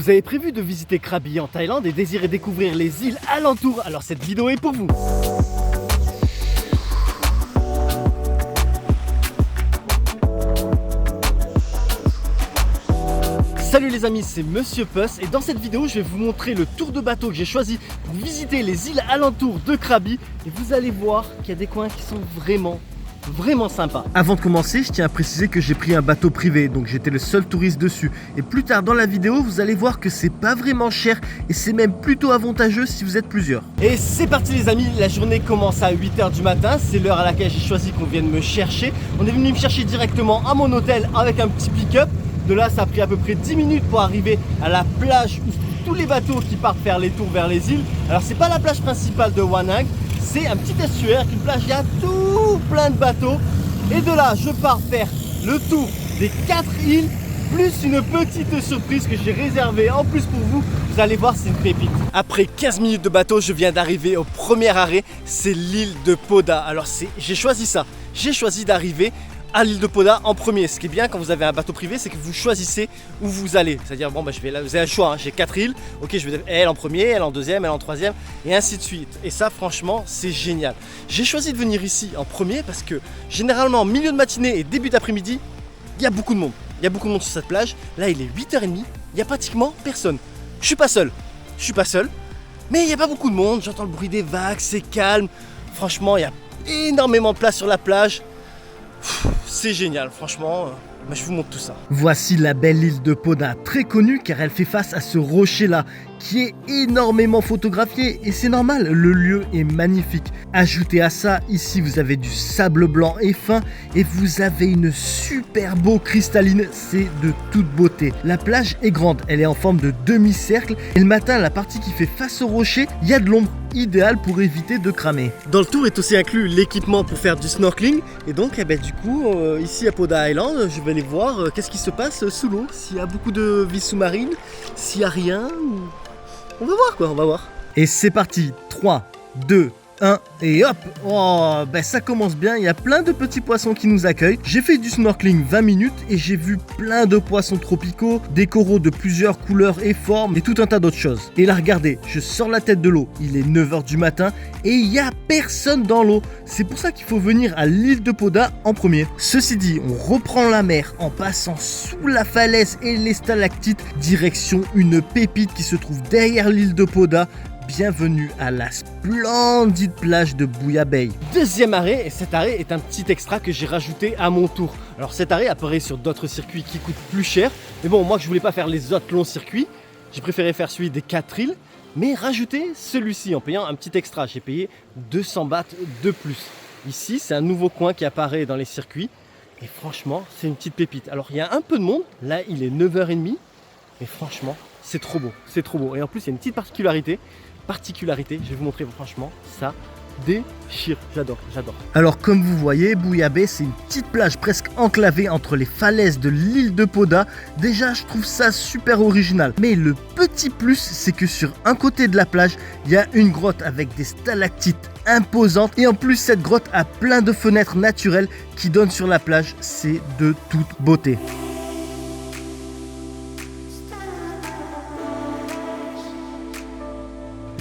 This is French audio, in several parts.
Vous avez prévu de visiter Krabi en Thaïlande et désirez découvrir les îles alentours, alors cette vidéo est pour vous. Salut les amis, c'est Monsieur Puss et dans cette vidéo je vais vous montrer le tour de bateau que j'ai choisi pour visiter les îles alentours de Krabi et vous allez voir qu'il y a des coins qui sont vraiment sympa. Avant de commencer, je tiens à préciser que j'ai pris un bateau privé, donc j'étais le seul touriste dessus. Et plus tard dans la vidéo, vous allez voir que c'est pas vraiment cher et c'est même plutôt avantageux si vous êtes plusieurs. Et c'est parti les amis, la journée commence à 8 h du matin, c'est l'heure à laquelle j'ai choisi qu'on vienne me chercher. On est venu me chercher directement à mon hôtel avec un petit pick-up. De là, ça a pris à peu près 10 minutes pour arriver à la plage où tous les bateaux qui partent faire les tours vers les îles. Alors c'est pas la plage principale de Wanag, c'est un petit estuaire, une plage, il y a tout plein de bateaux. Et de là, je pars faire le tour des 4 îles, plus une petite surprise que j'ai réservée en plus pour vous. Vous allez voir, c'est une pépite. Après 15 minutes de bateau, je viens d'arriver au premier arrêt, c'est l'île de Poda. Alors j'ai choisi ça, j'ai choisi d'arriver à l'île de Poda en premier. Ce qui est bien quand vous avez un bateau privé, c'est que vous choisissez où vous allez. C'est-à-dire, bon, bah, je vais là, vous avez le choix, hein. J'ai 4 îles. Ok, je vais elle en premier, elle en deuxième, elle en troisième, et ainsi de suite. Et ça, franchement, c'est génial. J'ai choisi de venir ici en premier parce que généralement, milieu de matinée et début d'après-midi, il y a beaucoup de monde. Il y a beaucoup de monde sur cette plage. Là, il est 8 h 30, il n'y a pratiquement personne. Je suis pas seul. Mais il n'y a pas beaucoup de monde. J'entends le bruit des vagues, c'est calme. Franchement, il y a énormément de place sur la plage. C'est génial, franchement, je vous montre tout ça. Voici la belle île de Poda, très connue car elle fait face à ce rocher-là, qui est énormément photographié et c'est normal, le lieu est magnifique. Ajoutez à ça, ici vous avez du sable blanc et fin et vous avez une super eau cristalline, c'est de toute beauté. La plage est grande, elle est en forme de demi-cercle et le matin, la partie qui fait face au rocher, il y a de l'ombre, idéal pour éviter de cramer. Dans le tour est aussi inclus l'équipement pour faire du snorkeling et donc du coup ici à Poda Island, je vais aller voir qu'est-ce qui se passe sous l'eau, s'il y a beaucoup de vie sous-marine, s'il n'y a rien. On va voir quoi, on va voir. Et c'est parti, 3, 2, 1 et hop. Oh, ça commence bien, il y a plein de petits poissons qui nous accueillent. J'ai fait du snorkeling 20 minutes et j'ai vu plein de poissons tropicaux, des coraux de plusieurs couleurs et formes et tout un tas d'autres choses. Et là regardez, je sors la tête de l'eau, il est 9 h du matin et il n'y a personne dans l'eau. C'est pour ça qu'il faut venir à l'île de Poda en premier. Ceci dit, on reprend la mer en passant sous la falaise et les stalactites, direction une pépite qui se trouve derrière l'île de Poda. Bienvenue à la splendide plage de Buya Bay. Deuxième arrêt, et cet arrêt est un petit extra que j'ai rajouté à mon tour. Alors cet arrêt apparaît sur d'autres circuits qui coûtent plus cher. Mais bon, moi je voulais pas faire les autres longs circuits. J'ai préféré faire celui des 4 îles. Mais rajouter celui-ci en payant un petit extra. J'ai payé 200 bahts de plus. Ici, c'est un nouveau coin qui apparaît dans les circuits. Et franchement, c'est une petite pépite. Alors il y a un peu de monde. Là, il est 9 h 30. Mais franchement, c'est trop beau. C'est trop beau. Et en plus, il y a une petite particularité, je vais vous montrer, franchement, ça déchire, j'adore. Alors comme vous voyez, Buya Bay, c'est une petite plage presque enclavée entre les falaises de l'île de Poda. Déjà, je trouve ça super original. Mais le petit plus, c'est que sur un côté de la plage, il y a une grotte avec des stalactites imposantes. Et en plus, cette grotte a plein de fenêtres naturelles qui donnent sur la plage. C'est de toute beauté.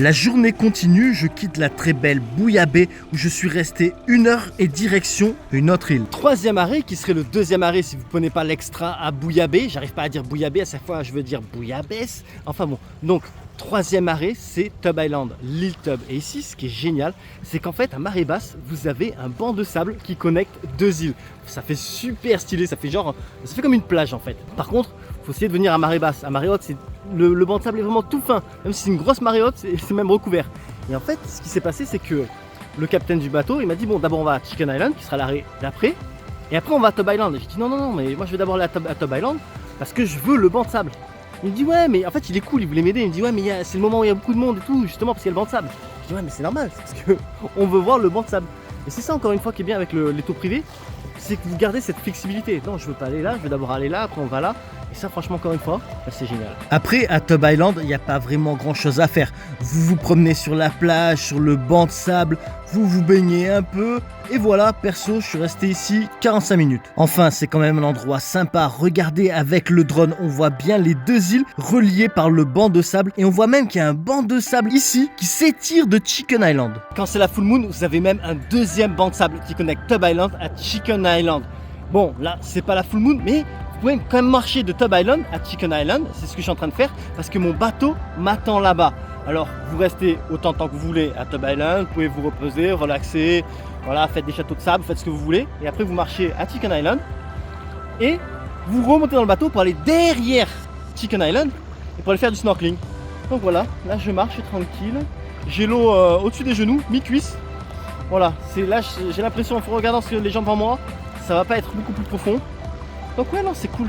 La journée continue, je quitte la très belle Buya Bay où je suis resté 1 heure et direction une autre île. Troisième arrêt qui serait le deuxième arrêt si vous ne prenez pas l'extra à Buya Bay. J'arrive pas à dire Buya Bay, à chaque fois je veux dire Bouillabaisse. Enfin bon, donc troisième arrêt c'est Tub Island, l'île Tub. Et ici ce qui est génial, c'est qu'en fait à marée basse, vous avez un banc de sable qui connecte deux îles. Ça fait super stylé, ça fait comme une plage en fait. Par contre, il faut essayer de venir à marée basse. À marée haute, le banc de sable est vraiment tout fin. Même si c'est une grosse marée haute, c'est même recouvert. Et en fait, ce qui s'est passé, c'est que le capitaine du bateau, il m'a dit bon, d'abord on va à Chicken Island, qui sera l'arrêt d'après, et après on va à Tub Island. Et j'ai dit non, mais moi je vais d'abord aller à Tub Island parce que je veux le banc de sable. Il me dit ouais, mais en fait il est cool, il voulait m'aider. Il me dit ouais, mais c'est le moment où il y a beaucoup de monde et tout, justement parce qu'il y a le banc de sable. Je dis ouais, mais c'est normal, c'est parce qu'on veut voir le banc de sable. Et c'est ça encore une fois qui est bien avec les tours privés, c'est que vous gardez cette flexibilité. Non, je veux pas aller là, je veux d'abord aller là, après on va là. Et ça, franchement, encore une fois, c'est génial. Après, à Tub Island, il n'y a pas vraiment grand chose à faire. Vous vous promenez sur la plage, sur le banc de sable, vous vous baignez un peu. Et voilà, perso, je suis resté ici 45 minutes. Enfin, c'est quand même un endroit sympa. Regardez, avec le drone, on voit bien les deux îles reliées par le banc de sable. Et on voit même qu'il y a un banc de sable ici qui s'étire de Chicken Island. Quand c'est la full moon, vous avez même un deuxième banc de sable qui connecte Tub Island à Chicken Island. Bon, là, c'est pas la full moon, mais vous pouvez quand même marcher de Tub Island à Chicken Island. C'est ce que je suis en train de faire parce que mon bateau m'attend là-bas. Alors, vous restez autant de temps que vous voulez à Tub Island. Vous pouvez vous reposer, relaxer. Voilà, faites des châteaux de sable, faites ce que vous voulez. Et après, vous marchez à Chicken Island. Et vous remontez dans le bateau pour aller derrière Chicken Island et pour aller faire du snorkeling. Donc voilà, là je marche, je suis tranquille. J'ai l'eau au-dessus des genoux, mi-cuisse. Voilà, c'est là j'ai l'impression, en regardant les gens devant moi, ça va pas être beaucoup plus profond. Donc ouais, non, c'est cool.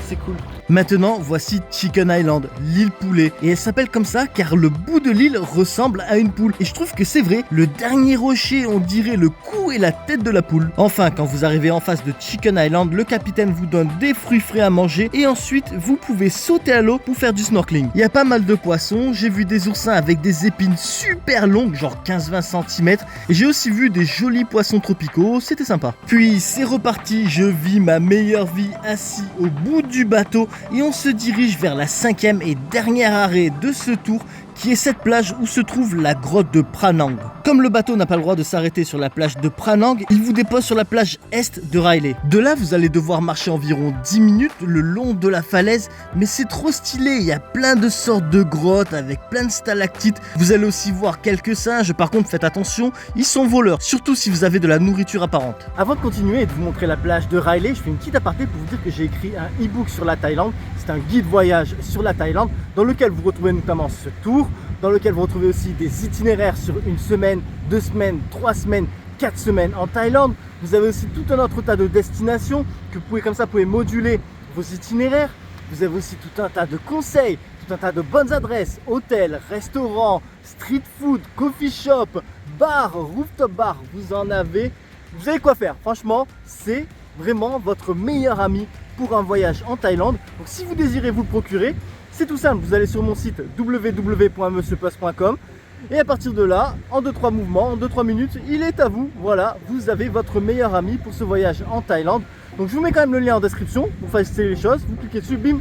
C'est cool. Maintenant, voici Chicken Island, l'île poulet. Et elle s'appelle comme ça car le bout de l'île ressemble à une poule. Et je trouve que c'est vrai, le dernier rocher, on dirait le cou et la tête de la poule. Enfin, quand vous arrivez en face de Chicken Island, le capitaine vous donne des fruits frais à manger. Et ensuite, vous pouvez sauter à l'eau pour faire du snorkeling. Il y a pas mal de poissons, j'ai vu des oursins avec des épines super longues, genre 15-20 cm. Et j'ai aussi vu des jolis poissons tropicaux, c'était sympa. Puis c'est reparti, je vis ma meilleure vie assis au bout du bateau. Et on se dirige vers la 5e et dernier arrêt de ce tour qui est cette plage où se trouve la grotte de Pranang. Comme le bateau n'a pas le droit de s'arrêter sur la plage de Pranang, il vous dépose sur la plage est de Riley. De là, vous allez devoir marcher environ 10 minutes le long de la falaise, mais c'est trop stylé, il y a plein de sortes de grottes avec plein de stalactites. Vous allez aussi voir quelques singes, par contre faites attention, ils sont voleurs, surtout si vous avez de la nourriture apparente. Avant de continuer et de vous montrer la plage de Riley, je fais une petite aparté pour vous dire que j'ai écrit un e-book sur la Thaïlande. C'est un guide voyage sur la Thaïlande dans lequel vous retrouvez notamment ce tour, dans lequel vous retrouvez aussi des itinéraires sur une semaine, 2 semaines, 3 semaines, 4 semaines en Thaïlande. Vous avez aussi tout un autre tas de destinations que vous pouvez comme ça, vous pouvez moduler vos itinéraires. Vous avez aussi tout un tas de conseils, tout un tas de bonnes adresses, hôtels, restaurants, street food, coffee shop, bar, rooftop bar, vous en avez. Vous avez quoi faire, franchement, c'est vraiment votre meilleur ami pour un voyage en Thaïlande. Donc si vous désirez vous le procurer, c'est tout simple, vous allez sur mon site www.monsieurpuss.com et à partir de là, en 2-3 mouvements, en 2-3 minutes, il est à vous. Voilà, vous avez votre meilleur ami pour ce voyage en Thaïlande. Donc je vous mets quand même le lien en description pour faciliter les choses. Vous cliquez dessus, bim,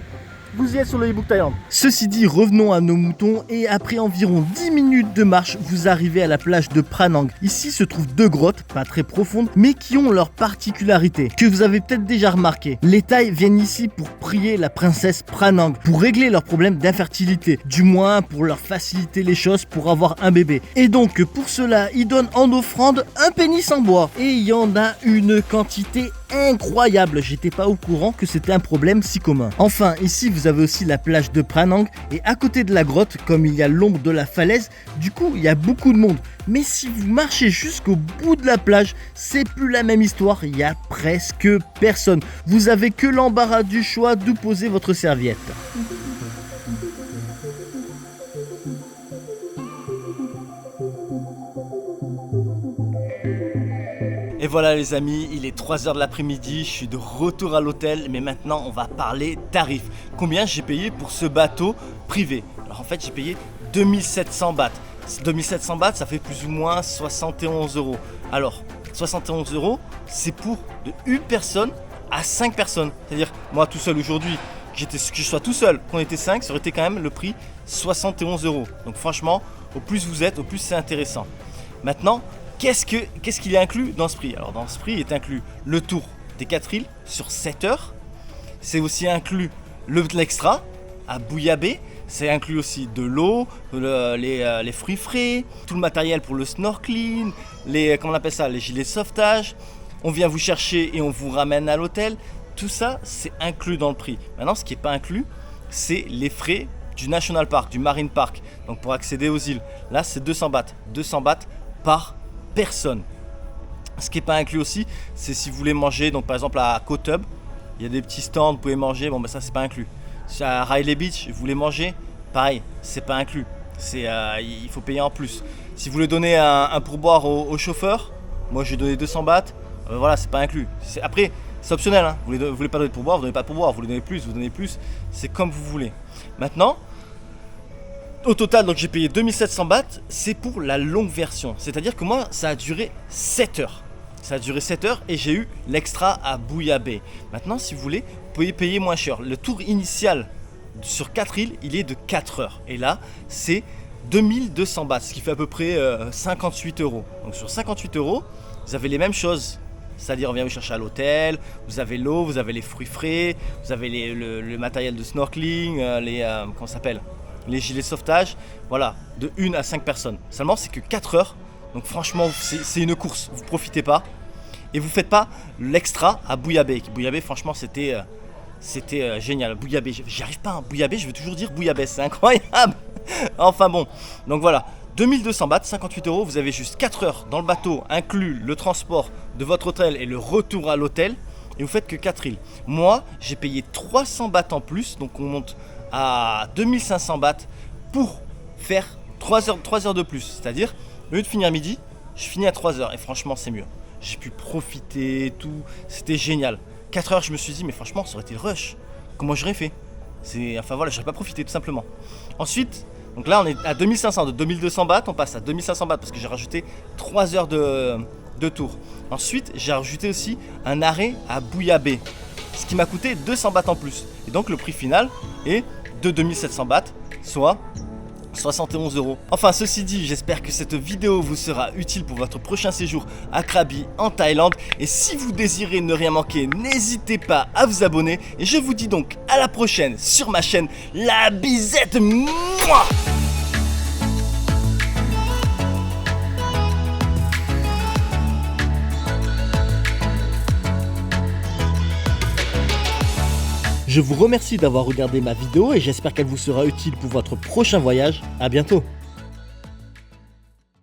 vous y êtes sur le e-book Thaïlande. Ceci dit, revenons à nos moutons et après environ 10 minutes de marche, vous arrivez à la plage de Pranang. Ici se trouvent deux grottes, pas très profondes, mais qui ont leur particularité, que vous avez peut-être déjà remarqué. Les Thaïs viennent ici pour prier la princesse Pranang, pour régler leurs problèmes d'infertilité, du moins pour leur faciliter les choses pour avoir un bébé. Et donc pour cela, ils donnent en offrande un pénis en bois. Et il y en a une quantité incroyable, j'étais pas au courant que c'était un problème si commun. Enfin, ici vous avez aussi la plage de Pranang et à côté de la grotte, comme il y a l'ombre de la falaise, du coup il y a beaucoup de monde. Mais si vous marchez jusqu'au bout de la plage, c'est plus la même histoire, il y a presque personne. Vous avez que l'embarras du choix d'où poser votre serviette. Et voilà les amis, il est 3h de l'après-midi, je suis de retour à l'hôtel, mais maintenant on va parler tarifs. Combien j'ai payé pour ce bateau privé? Alors en fait j'ai payé 2700 bahts. 2700 bahts ça fait plus ou moins 71 €. Alors 71 €, c'est pour de une personne à 5 personnes. C'est-à-dire moi tout seul aujourd'hui, que je sois tout seul, qu'on était 5, ça aurait été quand même le prix 71 €. Donc franchement, au plus vous êtes, au plus c'est intéressant. Maintenant, qu'est-ce qu'il y a inclus dans ce prix? Alors dans ce prix, il est inclus le tour des 4 îles sur 7 heures. C'est aussi inclus l'extra à Bouillabaisse. C'est inclus aussi de l'eau, les fruits frais, tout le matériel pour le snorkeling, comment on appelle ça, les gilets de sauvetage. On vient vous chercher et on vous ramène à l'hôtel. Tout ça, c'est inclus dans le prix. Maintenant, ce qui n'est pas inclus, c'est les frais du National Park, du Marine Park. Donc pour accéder aux îles, là c'est 200 bahts. 200 bahts par personne. Ce qui n'est pas inclus aussi, c'est si vous voulez manger, donc par exemple à Koh Tub, il y a des petits stands, vous pouvez manger, bon ben ça c'est pas inclus. À Riley Beach, vous voulez manger, pareil, c'est pas inclus. Il faut payer en plus. Si vous voulez donner un pourboire au chauffeur, moi j'ai donné 200 bahts, voilà, c'est pas inclus. Après, C'est optionnel, hein. Vous voulez pas donner de pourboire, vous donnez pas de pourboire, vous voulez donner plus, c'est comme vous voulez. Maintenant, au total, donc j'ai payé 2700 bahts, c'est pour la longue version. C'est-à-dire que moi, ça a duré 7 heures. Ça a duré 7 heures et j'ai eu l'extra à Buya Bay. Maintenant, si vous voulez, vous pouvez payer moins cher. Le tour initial sur 4 îles, il est de 4 heures. Et là, c'est 2200 bahts, ce qui fait à peu près 58 euros. Donc sur 58 euros, vous avez les mêmes choses. C'est-à-dire, on vient vous chercher à l'hôtel, vous avez l'eau, vous avez les fruits frais, vous avez le matériel de snorkeling, comment ça s'appelle, les gilets de sauvetage. Voilà, de 1 à 5 personnes. Seulement, c'est que 4 heures. Donc franchement, c'est une course. Vous profitez pas. Et vous faites pas l'extra à Buya Bay. Buya Bay, franchement, c'était génial. Buya Bay, j'y arrive pas. Hein. Buya Bay, je veux toujours dire Buya Bay, c'est incroyable. Enfin bon, donc voilà. 2200 bahts, 58 euros, vous avez juste 4 heures dans le bateau, inclus le transport de votre hôtel et le retour à l'hôtel, et vous faites que 4 îles. Moi, j'ai payé 300 bahts en plus, donc on monte à 2500 bahts pour faire 3 heures de plus. C'est-à-dire, au lieu de finir à midi, je finis à 3 heures, et franchement, c'est mieux. J'ai pu profiter, tout, c'était génial. 4 heures, je me suis dit, mais franchement, ça aurait été le rush. Comment j'aurais fait? Enfin voilà, j'aurais pas profité, tout simplement. Ensuite, donc là on est à 2500, de 2200 bahts on passe à 2500 bahts parce que j'ai rajouté 3 heures de tour. Ensuite j'ai rajouté aussi un arrêt à Buya Bay, ce qui m'a coûté 200 bahts en plus. Et donc le prix final est de 2700 bahts, soit 71 euros. Enfin, ceci dit, j'espère que cette vidéo vous sera utile pour votre prochain séjour à Krabi en Thaïlande. Et si vous désirez ne rien manquer, n'hésitez pas à vous abonner. Et je vous dis donc à la prochaine sur ma chaîne La Bisette. Mouah. Je vous remercie d'avoir regardé ma vidéo et j'espère qu'elle vous sera utile pour votre prochain voyage. À bientôt.